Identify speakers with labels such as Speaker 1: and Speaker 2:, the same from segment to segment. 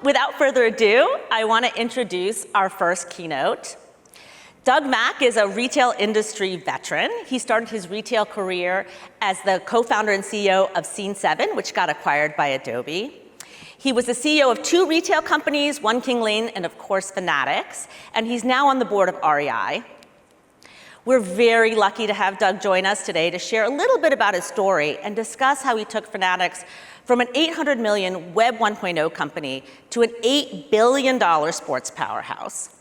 Speaker 1: Without further ado, I want to introduce our first keynote. Doug Mack is a retail industry veteran. He started his retail career as the co-founder and CEO of Scene7, which got acquired by Adobe. He was the CEO of 2 retail companies, One King Lane and of course Fanatics, and he's now on the board of REI. We're very lucky to have Doug join us today to share a little bit about his story and discuss how he took Fanatics from an $800 million Web 1.0 company to an $8 billion sports powerhouse.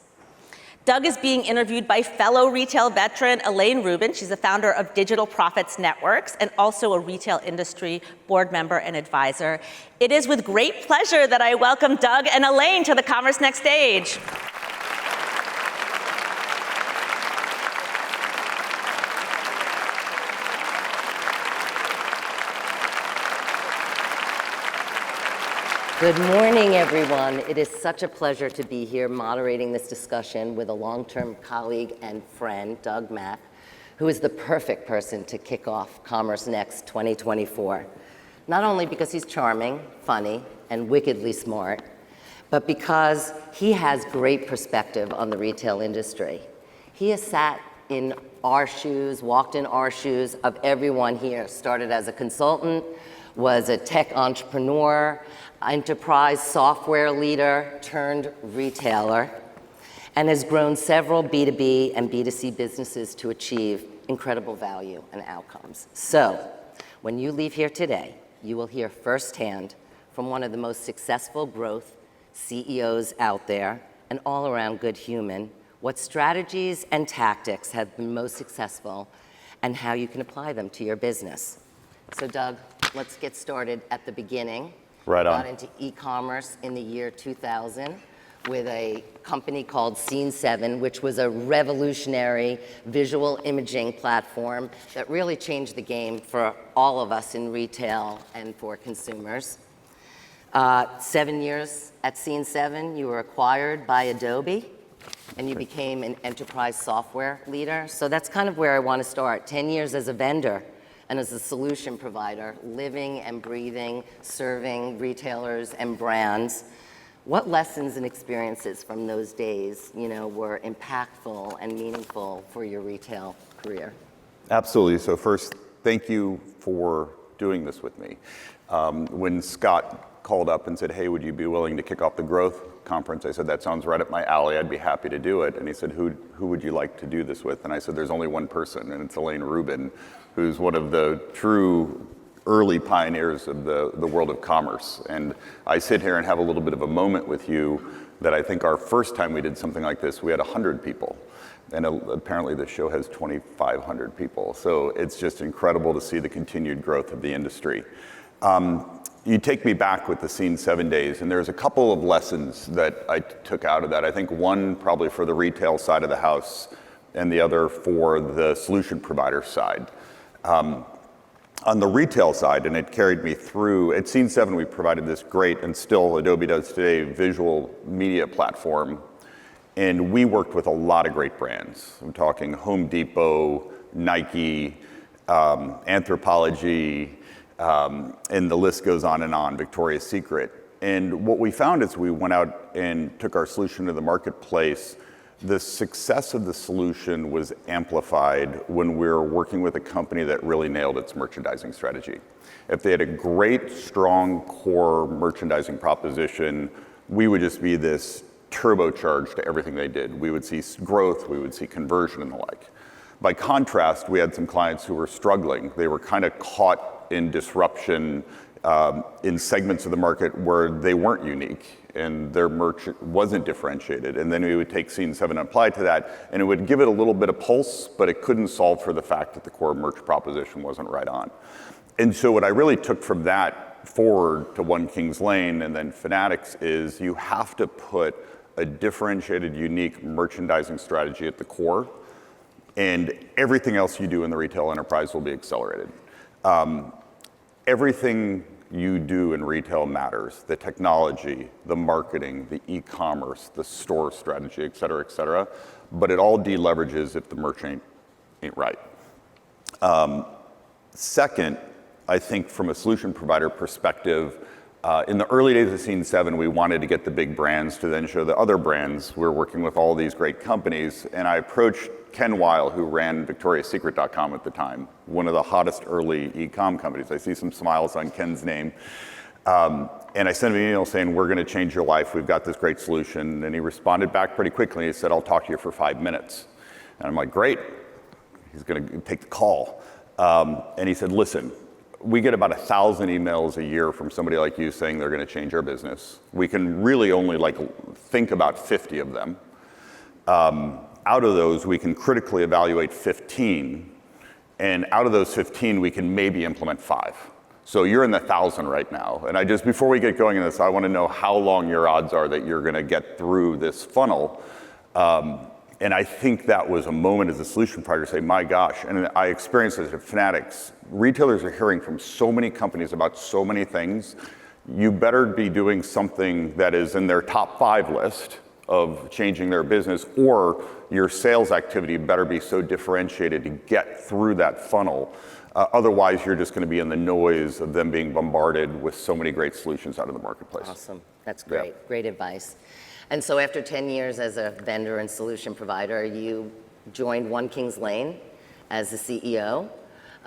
Speaker 1: Doug is being interviewed by fellow retail veteran Elaine Rubin. She's the founder of Digital Profits Networks and also a retail industry board member and advisor. It is with great pleasure that I welcome Doug and Elaine to the Commerce Next stage.
Speaker 2: Good morning, everyone. It is such a pleasure to be here moderating this discussion with a long-term colleague and friend, Doug Mack, who is the perfect person to kick off Commerce Next 2024. Not only because he's charming, funny, and wickedly smart, but because he has great perspective on the retail industry. He has sat in our shoes, walked in our shoes of everyone here, started as a consultant, was a tech entrepreneur, enterprise software leader turned retailer, and has grown several B2B and B2C businesses to achieve incredible value and outcomes. So, when you leave here today, you will hear firsthand from one of the most successful growth CEOs out there, an all-around good human, what strategies and tactics have been most successful and how you can apply them to your business. So Doug, let's get started at the beginning.
Speaker 3: Right on.
Speaker 2: Got into e-commerce in the year 2000 with a company called Scene7, which was a revolutionary visual imaging platform that really changed the game for all of us in retail and for consumers. 7 years at Scene7, you were acquired by Adobe, and you became an enterprise software leader. So that's kind of where I want to start. 10 years as a vendor and as a solution provider, living and breathing, serving retailers and brands. What lessons and experiences from those days, were impactful and meaningful for your retail career?
Speaker 3: Absolutely. So first, thank you for doing this with me. When Scott called up and said, hey, would you be willing to kick off the growth conference? I said, that sounds right up my alley. I'd be happy to do it. And he said, who would you like to do this with? And I said, there's only one person, and it's Elaine Rubin, who's one of the true early pioneers of the world of commerce. And I sit here and have a little bit of a moment with you that I think our first time we did something like this, we had 100 people. And apparently the show has 2,500 people. So it's just incredible to see the continued growth of the industry. You take me back with the Scene7 days, and there's a couple of lessons that I took out of that. I think one probably for the retail side of the house, and the other for the solution provider side. On the retail side, and it carried me through, at Scene7 we provided this great, and still Adobe does today, visual media platform. And we worked with a lot of great brands. I'm talking Home Depot, Nike, Anthropologie, and the list goes on, Victoria's Secret. And what we found is we went out and took our solution to the marketplace. The success of the solution was amplified when we were working with a company that really nailed its merchandising strategy. If they had a great, strong core merchandising proposition, we would just be this turbocharge to everything they did. We would see growth, we would see conversion and the like. By contrast, we had some clients who were struggling. They were kind of caught in disruption in segments of the market where they weren't unique and their merch wasn't differentiated. And then we would take Scene7 and apply to that, and it would give it a little bit of pulse, but it couldn't solve for the fact that the core merch proposition wasn't right on. And so what I really took from that forward to One King's Lane and then Fanatics is you have to put a differentiated, unique merchandising strategy at the core, and everything else you do in the retail enterprise will be accelerated. Everything you do in retail matters. The technology, the marketing, the e-commerce, the store strategy, et cetera, but it all deleverages if the merch ain't right. Second, I think from a solution provider perspective, In the early days of Scene 7, we wanted to get the big brands to then show the other brands. We're working with all these great companies, and I approached Ken Weil, who ran VictoriaSecret.com at the time, one of the hottest early e-com companies. I see some smiles on Ken's name. And I sent him an email saying, we're gonna change your life, we've got this great solution. And he responded back pretty quickly. He said, I'll talk to you for 5 minutes. And I'm like, great, he's gonna take the call. And he said, listen, we get about 1,000 emails a year from somebody like you saying they're gonna change our business. We can really only think about 50 of them. Out of those, we can critically evaluate 15. And out of those 15, we can maybe implement 5. So you're in the 1,000 right now. And before we get going in this, I want to know how long your odds are that you're going to get through this funnel. And I think that was a moment as a solution provider to say, my gosh, and I experienced this at Fanatics. Retailers are hearing from so many companies about so many things. You better be doing something that is in their top 5 list of changing their business, or your sales activity better be so differentiated to get through that funnel. Otherwise, you're just going to be in the noise of them being bombarded with so many great solutions out of the marketplace.
Speaker 2: Awesome. That's great. Yeah. Great advice. And so after 10 years as a vendor and solution provider, you joined One Kings Lane as the CEO.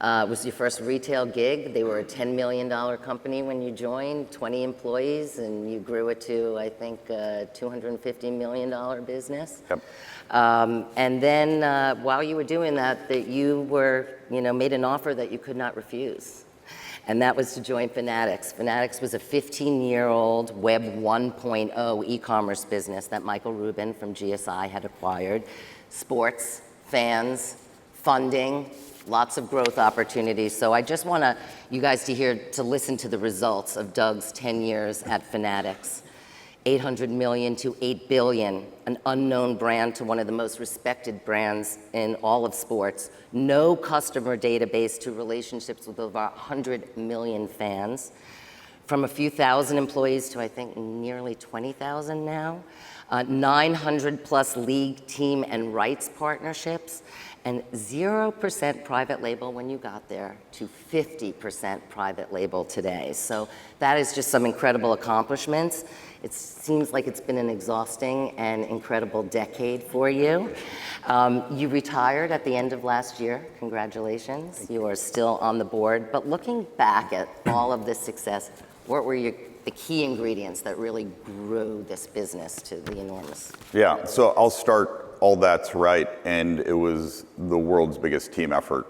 Speaker 2: It was your first retail gig. They were a $10 million company when you joined, 20 employees, and you grew it to, I think, a $250 million business.
Speaker 3: Yep.
Speaker 2: And then while you were doing that you were, made an offer that you could not refuse. And that was to join Fanatics. Fanatics was a 15-year-old Web 1.0 e-commerce business that Michael Rubin from GSI had acquired. Sports, fans, funding, lots of growth opportunities. So I just want you guys to listen to the results of Doug's 10 years at Fanatics. 800 million to 8 billion, an unknown brand to one of the most respected brands in all of sports. No customer database to relationships with over 100 million fans. From a few thousand employees to I think nearly 20,000 now. 900 plus league, team, and rights partnerships. And 0% private label when you got there to 50% private label today. So that is just some incredible accomplishments. It seems like it's been an exhausting and incredible decade for you. You retired at the end of last year. Congratulations. You are still on the board. But looking back at all of this success, what were the key ingredients that really grew this business to the enormous?
Speaker 3: Yeah, so I'll start. All that's right, and it was the world's biggest team effort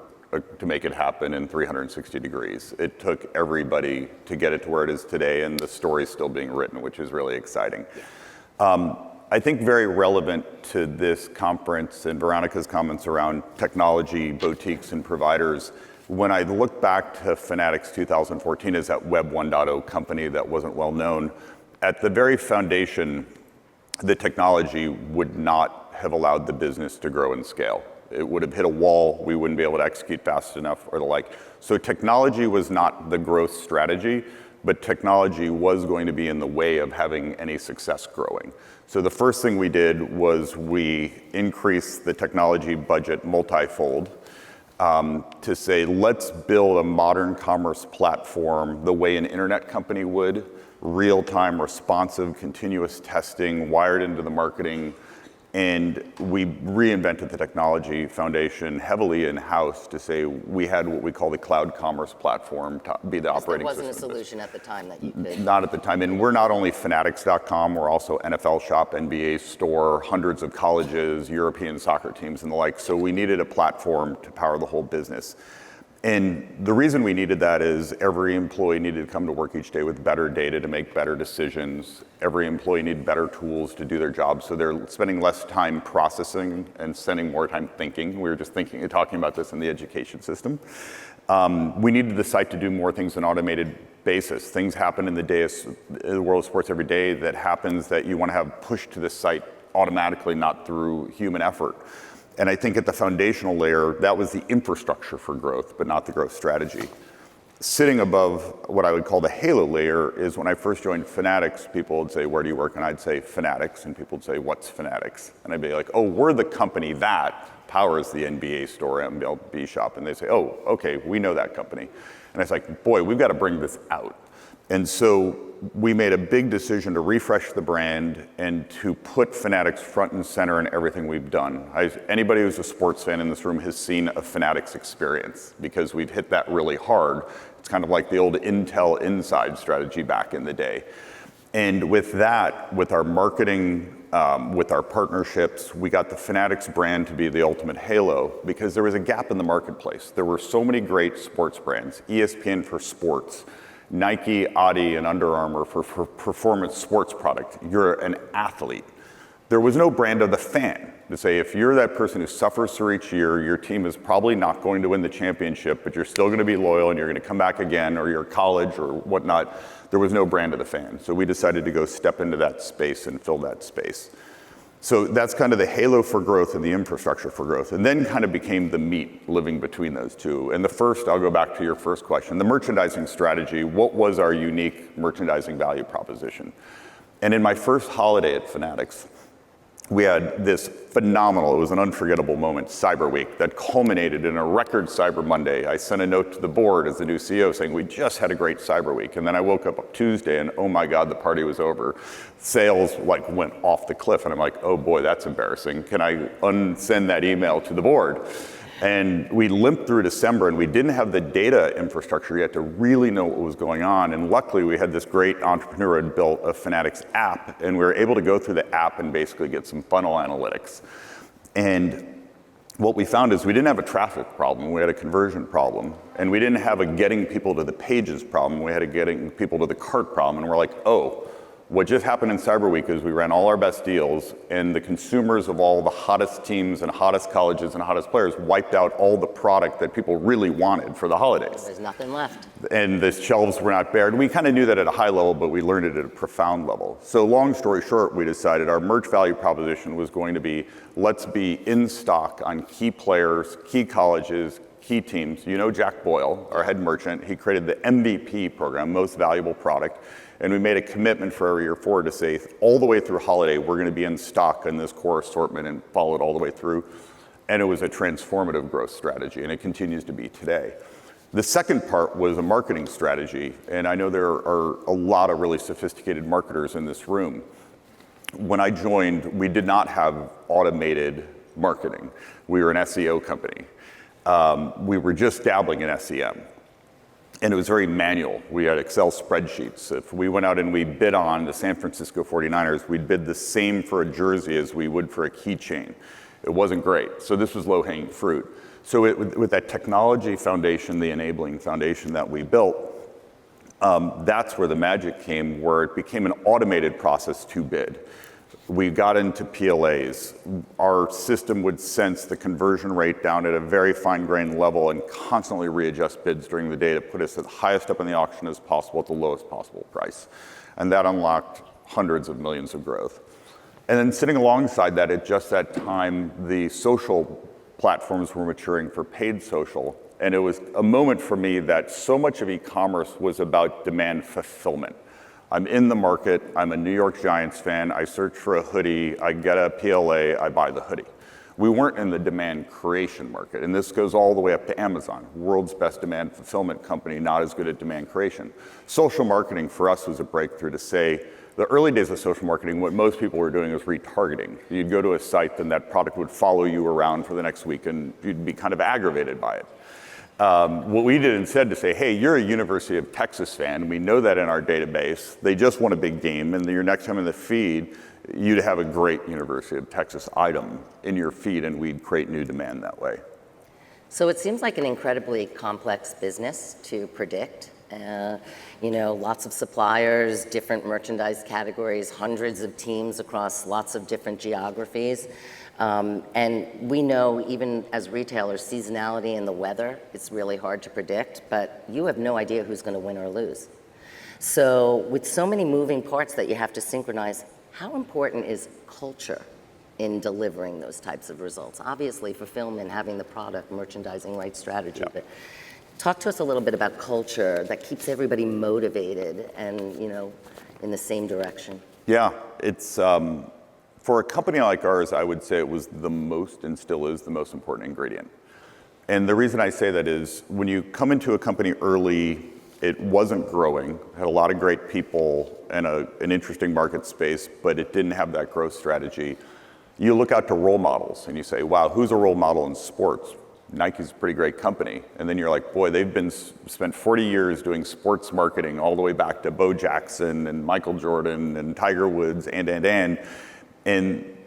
Speaker 3: to make it happen in 360 degrees. It took everybody to get it to where it is today, and the story's still being written, which is really exciting. I think very relevant to this conference and Veronica's comments around technology, boutiques, and providers, when I look back to Fanatics 2014 as that Web 1.0 company that wasn't well known, at the very foundation, the technology would not have allowed the business to grow and scale. It would have hit a wall, we wouldn't be able to execute fast enough or the like. So technology was not the growth strategy, but technology was going to be in the way of having any success growing. So the first thing we did was we increased the technology budget multifold to say, let's build a modern commerce platform the way an internet company would, real-time, responsive, continuous testing, wired into the marketing. And we reinvented the technology foundation heavily in-house to say we had what we call the cloud commerce platform to be the operating system.
Speaker 2: There wasn't a solution at the time that you could.
Speaker 3: Not at the time. And we're not only Fanatics.com, we're also NFL Shop, NBA Store, hundreds of colleges, European soccer teams and the like. So we needed a platform to power the whole business. And the reason we needed that is every employee needed to come to work each day with better data to make better decisions. Every employee needed better tools to do their job, so they're spending less time processing and spending more time thinking. We were just talking about this in the education system. We needed the site to do more things on an automated basis. Things happen in the world of sports every day that happens that you want to have pushed to the site automatically, not through human effort. And I think at the foundational layer, that was the infrastructure for growth, but not the growth strategy. Sitting above what I would call the halo layer is when I first joined Fanatics, people would say, where do you work? And I'd say Fanatics, and people would say, what's Fanatics? And I'd be like, oh, we're the company that powers the NBA Store, MLB Shop. And they say, oh, okay, we know that company. And I was like, boy, we've got to bring this out. And so we made a big decision to refresh the brand and to put Fanatics front and center in everything we've done. Anybody who's a sports fan in this room has seen a Fanatics experience because we've hit that really hard. It's kind of like the old Intel Inside strategy back in the day. And with that, with our marketing, with our partnerships, we got the Fanatics brand to be the ultimate halo because there was a gap in the marketplace. There were so many great sports brands, ESPN for sports, Nike, Adi, and Under Armour for performance sports product. You're an athlete. There was no brand of the fan to say, if you're that person who suffers through each year, your team is probably not going to win the championship, but you're still going to be loyal and you're going to come back again, or you're college or whatnot. There was no brand of the fan. So we decided to go step into that space and fill that space. So that's kind of the halo for growth and the infrastructure for growth, and then kind of became the meat living between those two. And the first, I'll go back to your first question, the merchandising strategy. What was our unique merchandising value proposition? And in my first holiday at Fanatics, we had this phenomenal, it was an unforgettable moment, Cyber Week, that culminated in a record Cyber Monday. I sent a note to the board as the new CEO saying, we just had a great Cyber Week. And then I woke up Tuesday and oh my God, the party was over. Sales went off the cliff. And I'm like, oh boy, that's embarrassing. Can I unsend that email to the board? And we limped through December and we didn't have the data infrastructure yet to really know what was going on. And luckily we had this great entrepreneur who had built a Fanatics app, and we were able to go through the app and basically get some funnel analytics. And what we found is we didn't have a traffic problem, we had a conversion problem. And we didn't have a getting people to the pages problem, we had a getting people to the cart problem. And we're like, oh, what just happened in Cyber Week is we ran all our best deals, and the consumers of all the hottest teams and hottest colleges and hottest players wiped out all the product that people really wanted for the holidays.
Speaker 2: There's nothing left.
Speaker 3: And the shelves were not bared. We kind of knew that at a high level, but we learned it at a profound level. So long story short, we decided our merch value proposition was going to be, let's be in stock on key players, key colleges, key teams. You know Jack Boyle, our head merchant, he created the MVP program, Most Valuable Product. And we made a commitment for every year forward to say, all the way through holiday, we're going to be in stock on this core assortment and follow it all the way through. And it was a transformative growth strategy, and it continues to be today. The second part was a marketing strategy, and I know there are a lot of really sophisticated marketers in this room. When I joined, we did not have automated marketing. We were an SEO company. We were just dabbling in SEM. And it was very manual. We had Excel spreadsheets. If we went out and we bid on the San Francisco 49ers, we'd bid the same for a jersey as we would for a keychain. It wasn't great. So this was low-hanging fruit. So with that technology foundation, the enabling foundation that we built, that's where the magic came, where it became an automated process to bid. We got into PLAs. Our system would sense the conversion rate down at a very fine-grained level and constantly readjust bids during the day to put us at the highest up in the auction as possible at the lowest possible price. And that unlocked hundreds of millions of growth. And then sitting alongside that, at just that time, the social platforms were maturing for paid social. And it was a moment for me that so much of e-commerce was about demand fulfillment. I'm in the market, I'm a New York Giants fan, I search for a hoodie, I get a PLA, I buy the hoodie. We weren't in the demand creation market, and this goes all the way up to Amazon, world's best demand fulfillment company, not as good at demand creation. Social marketing for us was a breakthrough to say, the early days of social marketing, what most people were doing was retargeting. You'd go to a site, then that product would follow you around for the next week, and you'd be kind of aggravated by it. What we did instead to say, hey, you're a University of Texas fan. We know that in our database. They just won a big game, and your next time in the feed, you'd have a great University of Texas item in your feed, and we'd create new demand that way.
Speaker 2: So it seems like an incredibly complex business to predict. Lots of suppliers, different merchandise categories, hundreds of teams across lots of different geographies. And we know, even as retailers, seasonality and the weather, it's really hard to predict, but you have no idea who's going to win or lose. So with so many moving parts that you have to synchronize, how important is culture in delivering those types of results? Obviously, fulfillment, having the product, merchandising, right strategy,
Speaker 3: Yeah.
Speaker 2: but talk to us a little bit about culture that keeps everybody motivated and, in the same direction.
Speaker 3: Yeah, it's, for a company like ours, I would say it was the most, and still is, the most important ingredient. And the reason I say that is when you come into a company early, it wasn't growing, had a lot of great people and an interesting market space, but it didn't have that growth strategy. You look out to role models and you say, wow, who's a role model in sports? Nike's a pretty great company. And then you're like, boy, they've spent 40 years doing sports marketing all the way back to Bo Jackson and Michael Jordan and Tiger Woods and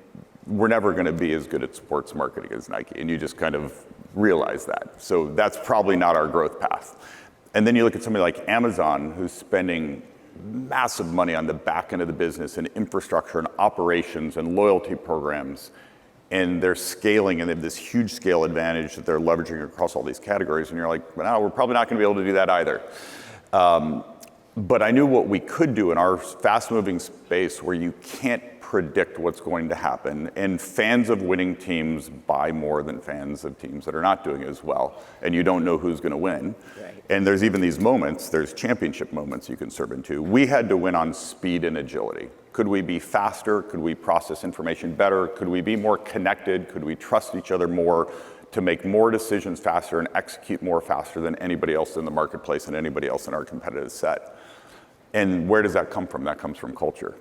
Speaker 3: we're never going to be as good at sports marketing as Nike. And you just kind of realize that. So that's probably not our growth path. And then you look at somebody like Amazon, who's spending massive money on the back end of the business and infrastructure and operations and loyalty programs. And they're scaling and they have this huge scale advantage that they're leveraging across all these categories. And you're like, well, no, we're probably not going to be able to do that either. But I knew what we could do in our fast moving space where you can't predict what's going to happen. And fans of winning teams buy more than fans of teams that are not doing as well. And you don't know who's going to win. Right. And there's even these moments, there's championship moments you can serve into. We had to win on speed and agility. Could we be faster? Could we process information better? Could we be more connected? Could we trust each other more to make more decisions faster and execute more faster than anybody else in the marketplace and anybody else in our competitive set? And where does that come from? That comes from culture.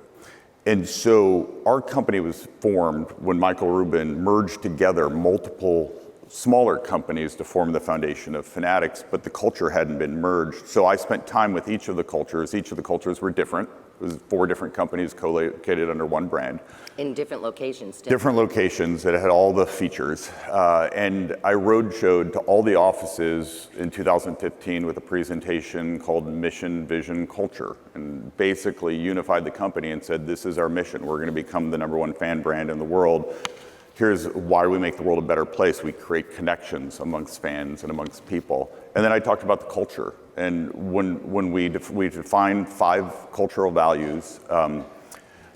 Speaker 3: And so our company was formed when Michael Rubin merged together multiple smaller companies to form the foundation of Fanatics, but the culture hadn't been merged. So I spent time with each of the cultures. Each of the cultures were different. It was 4 different companies co-located under one brand.
Speaker 2: In different locations, too.
Speaker 3: Different locations that had all the features. And I roadshowed to all the offices in 2015 with a presentation called Mission, Vision, Culture, and basically unified the company and said, this is our mission. We're going to become the #1 fan brand in the world. Here's why we make the world a better place. We create connections amongst fans and amongst people. And then I talked about the culture. And when we defined 5 cultural values,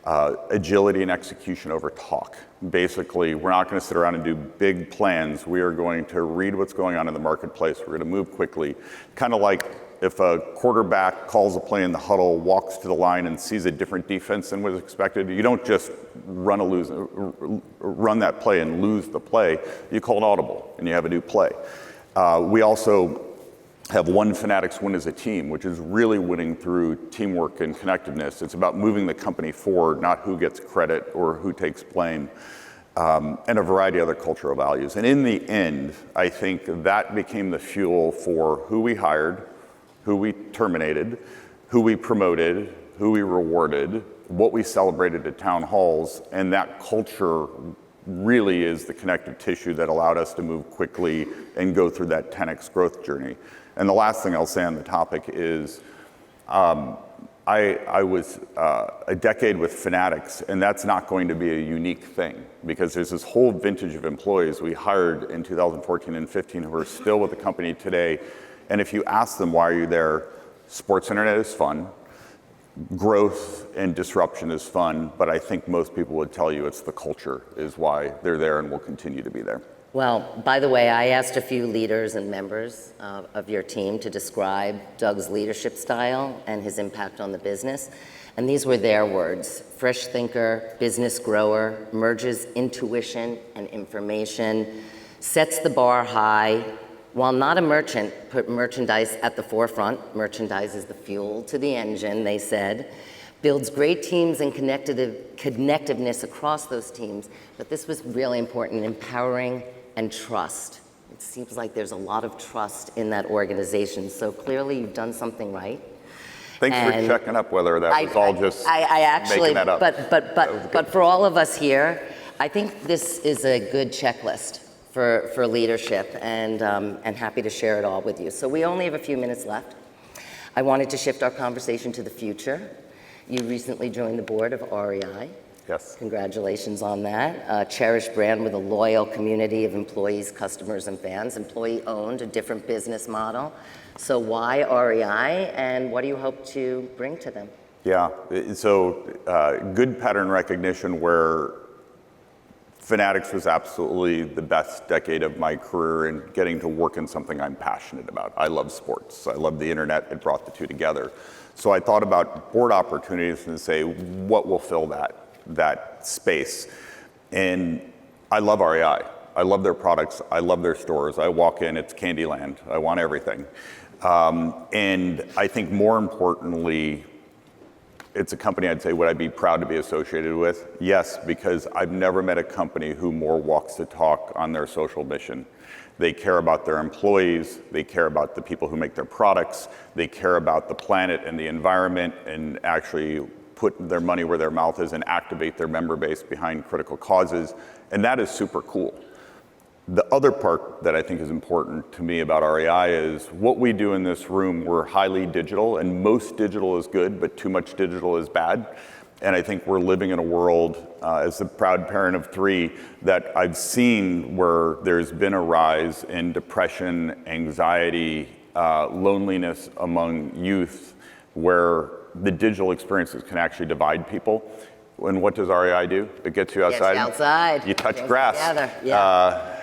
Speaker 3: agility and execution over talk. Basically, we're not going to sit around and do big plans. We are going to read what's going on in the marketplace. We're going to move quickly. Kind of like if a quarterback calls a play in the huddle, walks to the line and sees a different defense than was expected, you don't just run that play and lose the play. You call an audible and you have a new play. We also have one Fanatics win as a team, which is really winning through teamwork and connectiveness. It's about moving the company forward, not who gets credit or who takes blame, and a variety of other cultural values. And in the end, I think that became the fuel for who we hired, who we terminated, who we promoted, who we rewarded, what we celebrated at town halls, and that culture really is the connective tissue that allowed us to move quickly and go through that 10x growth journey. And the last thing I'll say on the topic is I was a decade with Fanatics, and that's not going to be a unique thing because there's this whole vintage of employees we hired in 2014 and 15 who are still with the company today. And if you ask them, why are you there? Sports internet is fun. Growth and disruption is fun, but I think most people would tell you it's the culture is why they're there and will continue to be there.
Speaker 2: Well, by the way, I asked a few leaders and members of your team to describe Doug's leadership style and his impact on the business. And these were their words: fresh thinker, business grower, merges intuition and information, sets the bar high. While not a merchant, put merchandise at the forefront. Merchandise is the fuel to the engine, they said. Builds great teams and connectiveness across those teams. But this was really important: empowering and trust. It seems like there's a lot of trust in that organization. So clearly you've done something right.
Speaker 3: Thanks for checking up whether that was all just making that up.
Speaker 2: But for all of us here, I think this is a good checklist for leadership, and happy to share it all with you. So we only have a few minutes left. I wanted to shift our conversation to the future. You recently joined the board of REI.
Speaker 3: Yes.
Speaker 2: Congratulations on that. A cherished brand with a loyal community of employees, customers, and fans. Employee-owned, a different business model. So why REI, and what do you hope to bring to them?
Speaker 3: Yeah, so good pattern recognition where Fanatics was absolutely the best decade of my career in getting to work in something I'm passionate about. I love sports. I love the internet. It brought the two together. So I thought about board opportunities and say, what will fill that space? And I love REI. I love their products. I love their stores. I walk in, it's Candyland. I want everything. And I think more importantly, it's a company I'd say, would I be proud to be associated with? Yes, because I've never met a company who more walks the talk on their social mission. They care about their employees, they care about the people who make their products, they care about the planet and the environment, and actually put their money where their mouth is and activate their member base behind critical causes, and that is super cool. The other part that I think is important to me about REI is what we do in this room. We're highly digital, and most digital is good, but too much digital is bad. And I think we're living in a world, as a proud parent of 3, that I've seen where there's been a rise in depression, anxiety, loneliness among youth, where the digital experiences can actually divide people. And what does REI do? It gets you outside.
Speaker 2: Gets you outside.
Speaker 3: You touch grass.
Speaker 2: Together. Yeah.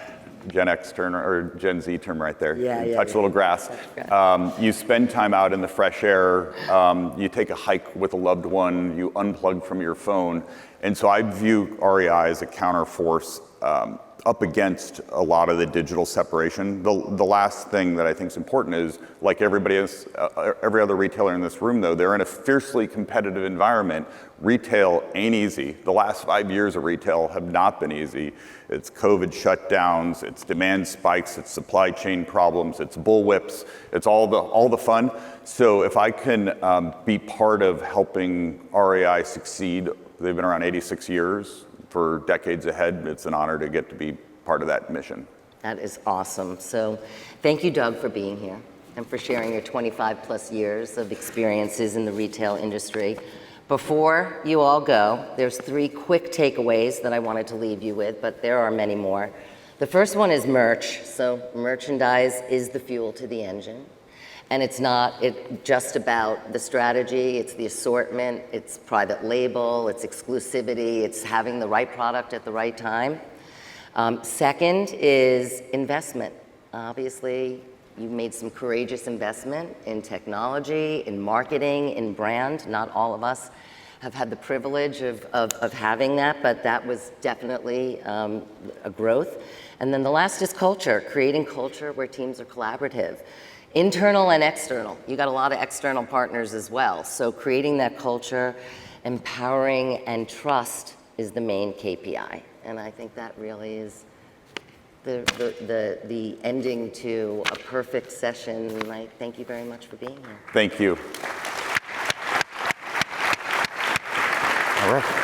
Speaker 3: Gen X term, or Gen Z term right there. Touch a little grass. You spend time out in the fresh air. You take a hike with a loved one. You unplug from your phone. And so I view REI as a counterforce up against a lot of the digital separation. The last thing that I think is important is, like everybody else, every other retailer in this room though, they're in a fiercely competitive environment. Retail ain't easy. The last 5 years of retail have not been easy. It's COVID shutdowns, it's demand spikes, it's supply chain problems, it's bullwhips, it's all the fun. So if I can be part of helping REI succeed, they've been around 86 years, for decades ahead, it's an honor to get to be part of that mission.
Speaker 2: That is awesome. So thank you, Doug, for being here and for sharing your 25 plus years of experiences in the retail industry. Before you all go, there's 3 quick takeaways that I wanted to leave you with, but there are many more. The first one is merch. So merchandise is the fuel to the engine. And it's not just about the strategy, it's the assortment, it's private label, it's exclusivity, it's having the right product at the right time. Second is investment. Obviously, you've made some courageous investment in technology, in marketing, in brand. Not all of us have had the privilege of having that, but that was definitely a growth. And then the last is culture, creating culture where teams are collaborative. Internal and external. You got a lot of external partners as well. So creating that culture, empowering, and trust is the main KPI. And I think that really is the ending to a perfect session. And I thank you very much for being here.
Speaker 3: Thank you. All right.